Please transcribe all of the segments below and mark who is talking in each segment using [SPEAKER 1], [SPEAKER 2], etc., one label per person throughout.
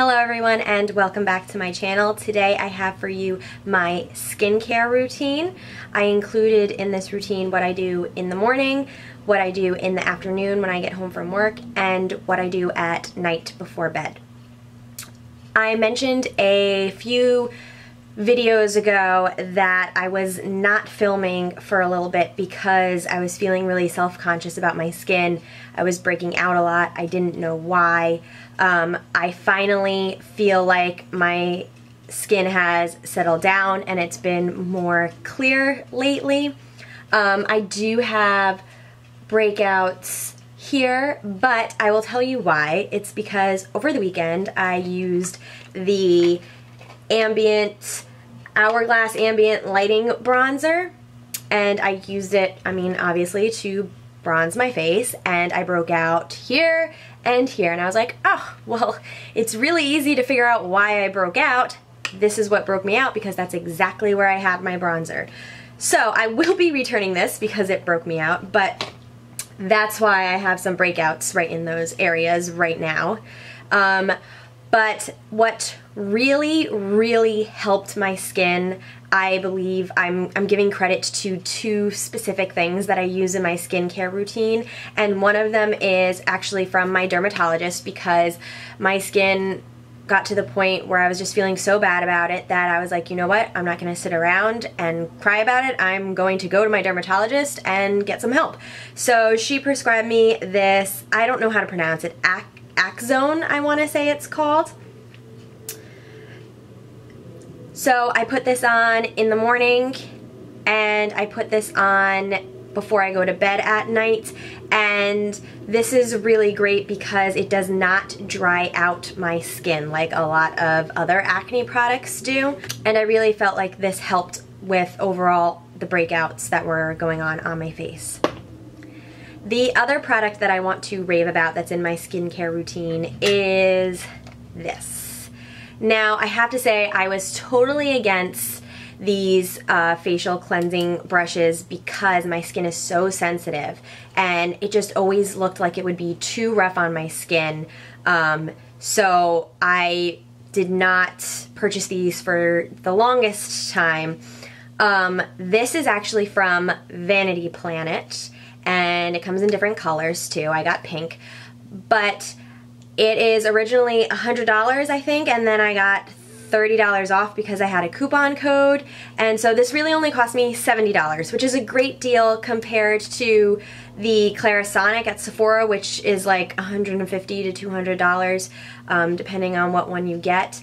[SPEAKER 1] Hello everyone and welcome back to my channel. Today I have for you my skincare routine. I included in this routine what I do in the morning, what I do in the afternoon when I get home from work, and what I do at night before bed. I mentioned a few videos ago that I was not filming for a little bit because I was feeling really self-conscious about my skin. I was breaking out a lot. I didn't know why. I finally feel like my skin has settled down and it's been more clear lately. I do have breakouts here, but I will tell you why. It's because over the weekend I used the Hourglass Ambient Lighting Bronzer, and I used it, obviously to bronze my face, and I broke out here and here, and I was like, oh, well, it's really easy to figure out why I broke out. This is what broke me out because that's exactly where I had my bronzer. So I will be returning this because it broke me out, but that's why I have some breakouts right in those areas right now. But what really helped my skin, I believe, I'm giving credit to two specific things that I use in my skincare routine, and one of them is actually from my dermatologist because my skin got to the point where I was just feeling so bad about it that I was like, you know what, I'm not going to sit around and cry about it. I'm going to go to my dermatologist and get some help. So she prescribed me this, I don't know how to pronounce it, ACZONE, I want to say it's called. So I put this on in the morning and I put this on before I go to bed at night, and this is really great because it does not dry out my skin like a lot of other acne products do, and I really felt like this helped with overall the breakouts that were going on my face. The other product that I want to rave about that's in my skincare routine is this. Now, I have to say I was totally against these facial cleansing brushes because my skin is so sensitive and it just always looked like it would be too rough on my skin. So I did not purchase these for the longest time. This is actually from Vanity Planet, and it comes in different colors too. I got pink, but it is originally $100, I think, and then I got $30 off because I had a coupon code, and so this really only cost me $70, which is a great deal compared to the Clarisonic at Sephora, which is like $150 to $200, depending on what one you get.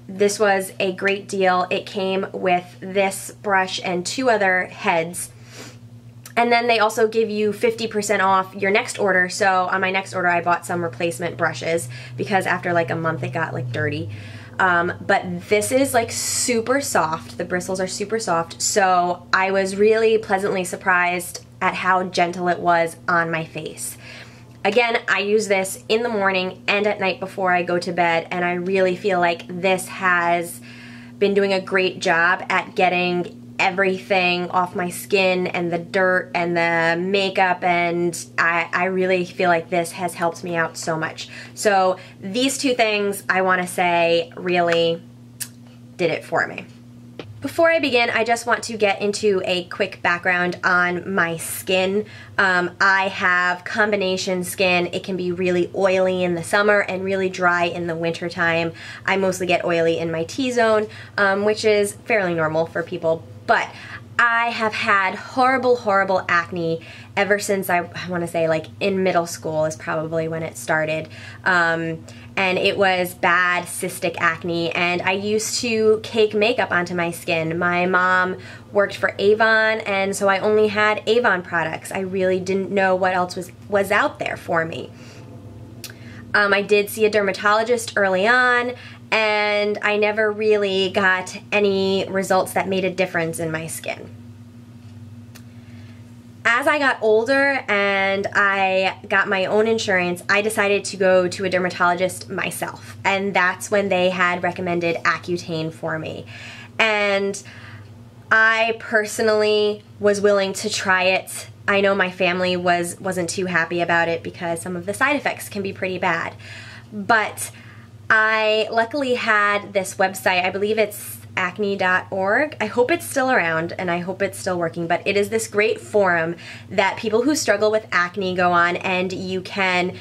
[SPEAKER 1] This was a great deal. It came with this brush and two other heads. And then they also give you 50% off your next order. So on my next order I bought some replacement brushes because after like a month it got like dirty. But this is like super soft. The bristles are super soft. So I was really pleasantly surprised at how gentle it was on my face. Again, I use this in the morning and at night before I go to bed, and I really feel like this has been doing a great job at getting everything off my skin and the dirt and the makeup, and I really feel like this has helped me out so much. So these two things, I want to say, really did it for me. Before I begin, I just want to get into a quick background on my skin. I have combination skin. It can be really oily in the summer and really dry in the winter time. I mostly get oily in my T-zone, which is fairly normal for people. But I have had horrible acne ever since I want to say like in middle school is probably when it started. And it was bad cystic acne, and I used to cake makeup onto my skin. My mom worked for Avon, and so I only had Avon products. I really didn't know what else was out there for me. I did see a dermatologist early on, and I never really got any results that made a difference in my skin. As I got older and I got my own insurance, I decided to go to a dermatologist myself, and that's when they had recommended Accutane for me. And I personally was willing to try it. I know my family wasn't too happy about it because some of the side effects can be pretty bad. But I luckily had this website, I believe it's acne.org. I hope it's still around and I hope it's still working, but it is this great forum that people who struggle with acne go on, and you can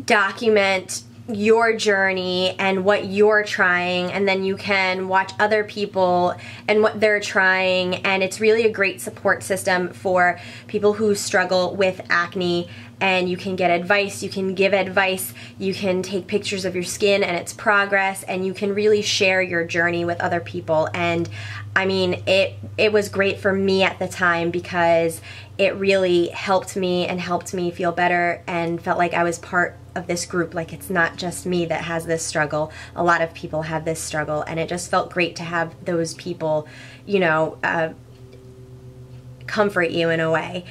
[SPEAKER 1] document your journey and what you're trying, and then you can watch other people and what they're trying, and it's really a great support system for people who struggle with acne. And you can get advice, you can give advice, you can take pictures of your skin and its progress, and you can really share your journey with other people. And I mean, it was great for me at the time because it really helped me and helped me feel better and felt like I was part of this group. Like, it's not just me that has this struggle. A lot of people have this struggle, and it just felt great to have those people, you know, comfort you in a way.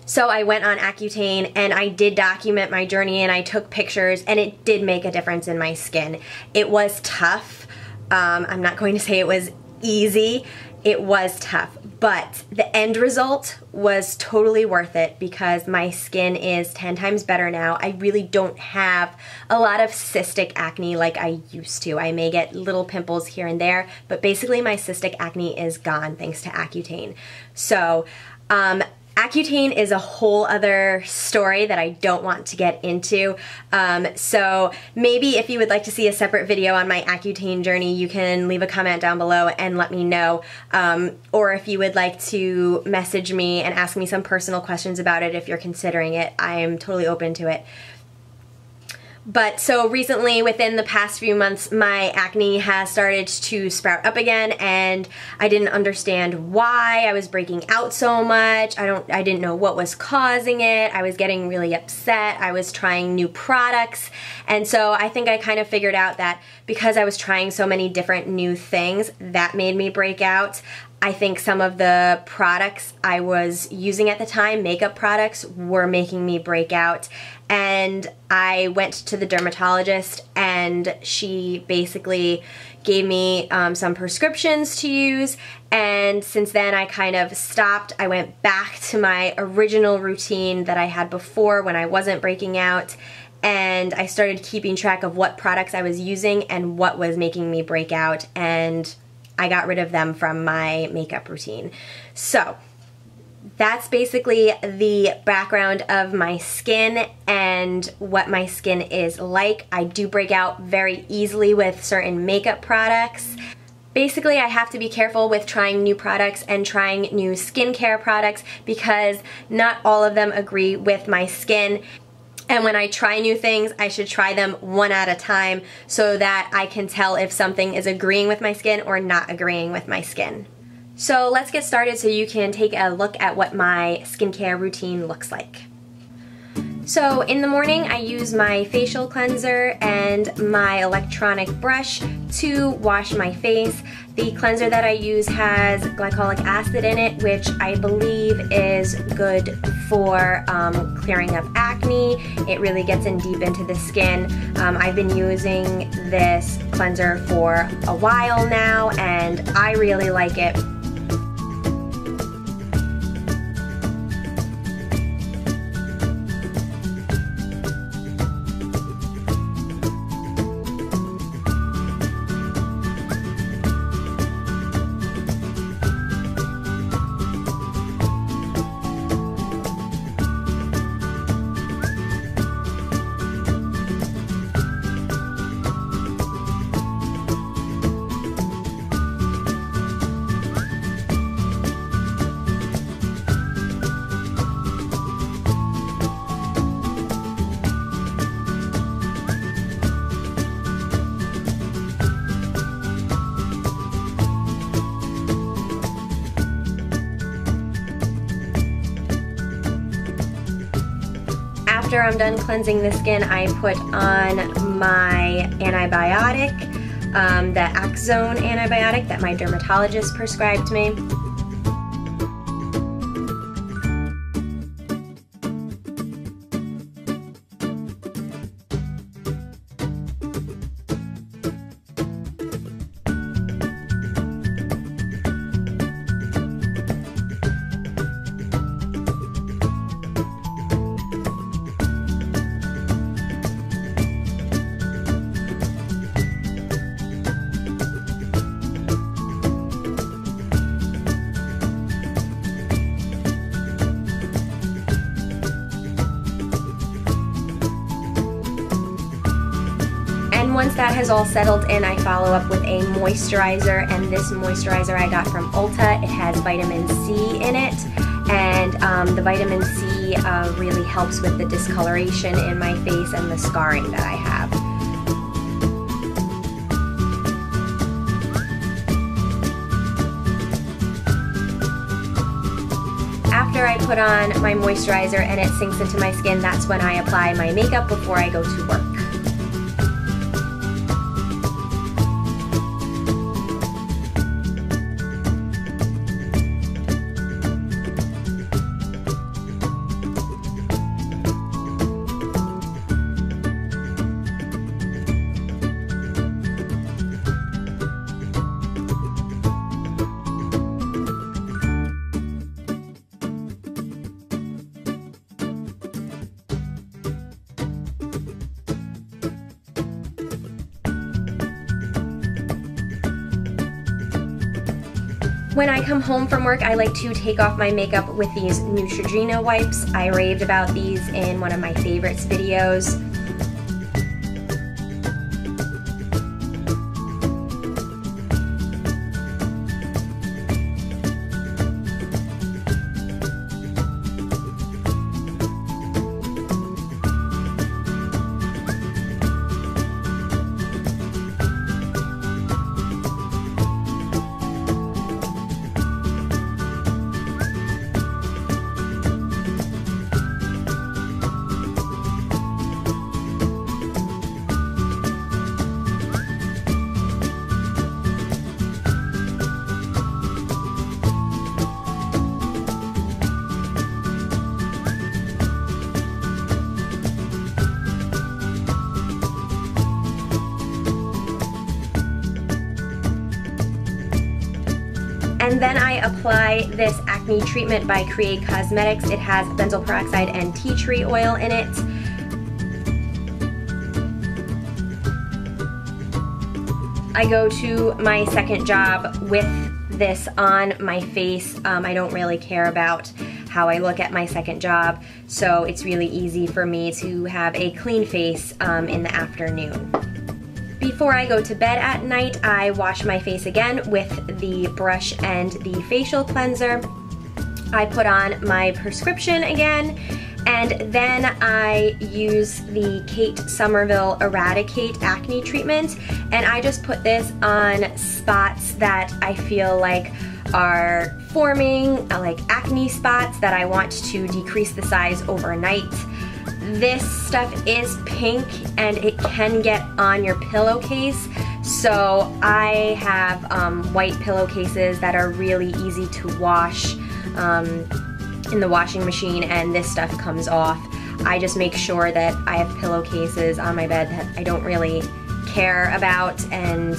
[SPEAKER 1] So I went on Accutane and I did document my journey and I took pictures, and it did make a difference in my skin. It was tough. I'm not going to say it was easy. It was tough, but the end result was totally worth it because my skin is 10 times better now. I really don't have a lot of cystic acne like I used to. I may get little pimples here and there, but basically my cystic acne is gone thanks to Accutane. So, Accutane is a whole other story that I don't want to get into. So maybe if you would like to see a separate video on my Accutane journey, you can leave a comment down below and let me know. Or if you would like to message me and ask me some personal questions about it if you're considering it, I am totally open to it. But so recently, within the past few months, my acne has started to sprout up again, and I didn't understand why I was breaking out so much. I didn't know what was causing it. I was getting really upset. I was trying new products, and so I think I kind of figured out that because I was trying so many different new things, that made me break out. I think some of the products I was using at the time, makeup products, were making me break out. And I went to the dermatologist and she basically gave me some prescriptions to use, and since then I kind of stopped. I went back to my original routine that I had before when I wasn't breaking out, and I started keeping track of what products I was using and what was making me break out, and I got rid of them from my makeup routine. So that's basically the background of my skin and what my skin is like. I do break out very easily with certain makeup products. Basically, I have to be careful with trying new products and trying new skincare products because not all of them agree with my skin. And when I try new things, I should try them one at a time so that I can tell if something is agreeing with my skin or not agreeing with my skin. So let's get started so you can take a look at what my skincare routine looks like. So in the morning, I use my facial cleanser and my electronic brush to wash my face. The cleanser that I use has glycolic acid in it, which I believe is good for clearing up acne. It really gets in deep into the skin. I've been using this cleanser for a while now, and I really like it. After I'm done cleansing the skin, I put on my antibiotic, the ACZONE antibiotic that my dermatologist prescribed me. once that has all settled in, I follow up with a moisturizer, and this moisturizer I got from Ulta. It has vitamin C in it, and the vitamin C really helps with the discoloration in my face and the scarring that I have. After I put on my moisturizer and it sinks into my skin, that's when I apply my makeup before I go to work. When I come home from work, I like to take off my makeup with these Neutrogena wipes. I raved about these in one of my favorites videos. And then I apply this acne treatment by Create Cosmetics. It has benzoyl peroxide and tea tree oil in it. I go to my second job with this on my face. I don't really care about how I look at my second job, so it's really easy for me to have a clean face in the afternoon. Before I go to bed at night, I wash my face again with the brush and the facial cleanser. I put on my prescription again, and then I use the Kate Somerville EradiKate acne treatment, and I just put this on spots that I feel like are forming, like acne spots that I want to decrease the size overnight. This stuff is pink and it can get on your pillowcase, so I have white pillowcases that are really easy to wash in the washing machine, and this stuff comes off. I just make sure that I have pillowcases on my bed that I don't really care about, and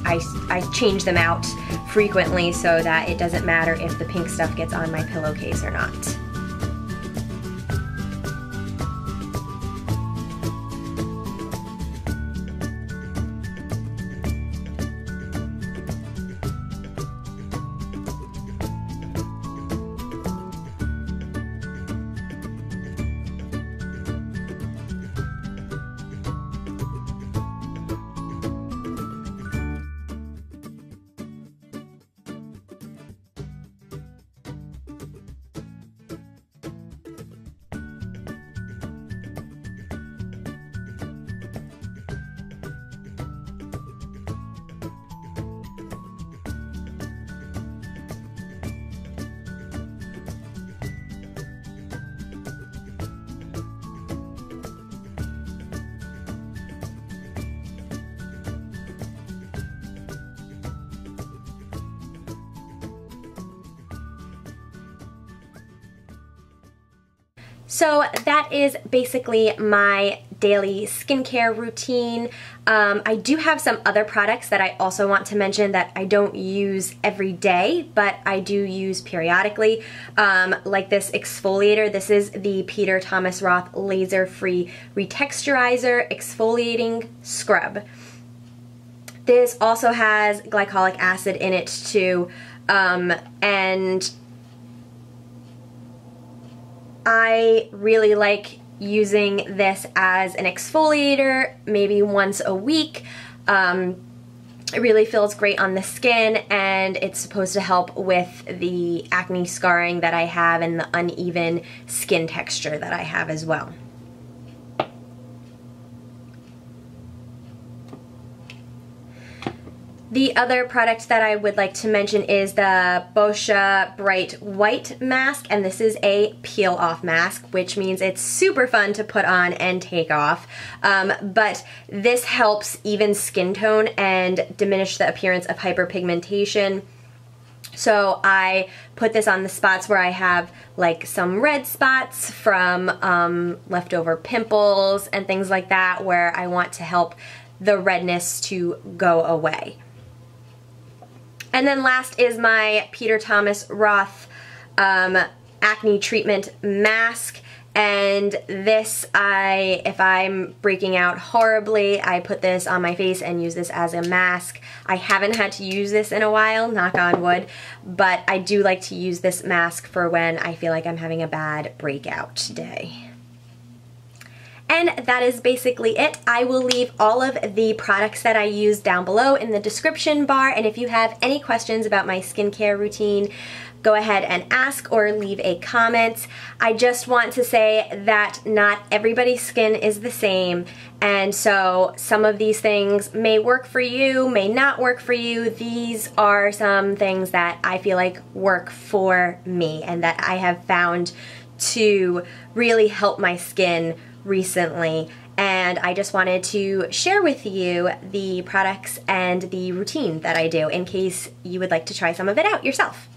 [SPEAKER 1] I change them out frequently so that it doesn't matter if the pink stuff gets on my pillowcase or not. So that is basically my daily skincare routine. I do have some other products that I also want to mention that I don't use every day, but I do use periodically, like this exfoliator. This is the Peter Thomas Roth Laser-Free Retexturizer Exfoliating Scrub. This also has glycolic acid in it too, and I really like using this as an exfoliator maybe once a week. It really feels great on the skin, and it's supposed to help with the acne scarring that I have and the uneven skin texture that I have as well. The other product that I would like to mention is the Boscia Bright White Mask, and this is a peel-off mask, which means it's super fun to put on and take off. But this helps even skin tone and diminish the appearance of hyperpigmentation. So I put this on the spots where I have like some red spots from leftover pimples and things like that, where I want to help the redness to go away. And then last is my Peter Thomas Roth acne treatment mask, and this, if I'm breaking out horribly, I put this on my face and use this as a mask. I haven't had to use this in a while, knock on wood, but I do like to use this mask for when I feel like I'm having a bad breakout day. And that is basically it. I will leave all of the products that I use down below in the description bar, and if you have any questions about my skincare routine, go ahead and ask or leave a comment. I just want to say that not everybody's skin is the same, and so some of these things may work for you, may not work for you. These are some things that I feel like work for me and that I have found to really help my skin recently, and I just wanted to share with you the products and the routine that I do in case you would like to try some of it out yourself.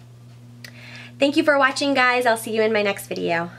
[SPEAKER 1] Thank you for watching, guys. I'll see you in my next video.